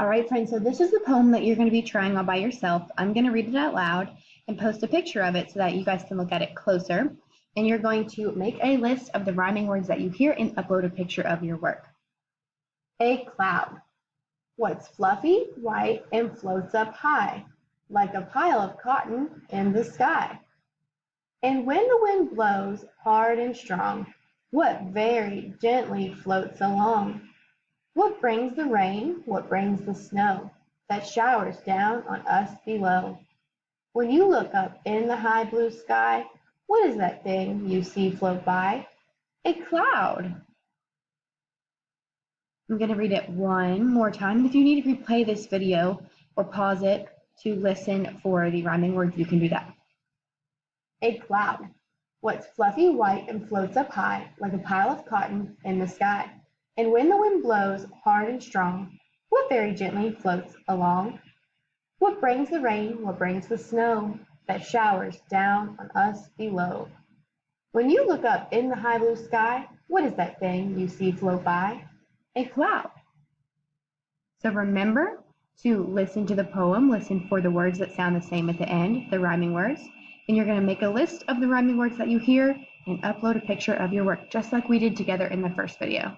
All right, friends, so this is the poem that you're going to be trying all by yourself. I'm going to read it out loud and post a picture of it so that you guys can look at it closer. And you're going to make a list of the rhyming words that you hear and upload a picture of your work. A cloud. What's fluffy, white, and floats up high, like a pile of cotton in the sky. And when the wind blows hard and strong, what very gently floats along? What brings the rain, what brings the snow, that showers down on us below? When you look up in the high blue sky, what is that thing you see float by? A cloud. I'm going to read it one more time. And if you need to replay this video or pause it to listen for the rhyming words, you can do that. A cloud. What's fluffy white and floats up high, like a pile of cotton in the sky. And when the wind blows hard and strong, what very gently floats along? What brings the rain, what brings the snow, that showers down on us below? When you look up in the high blue sky, what is that thing you see float by? A cloud. So remember to listen to the poem, listen for the words that sound the same at the end, the rhyming words. And you're going to make a list of the rhyming words that you hear and upload a picture of your work, just like we did together in the first video.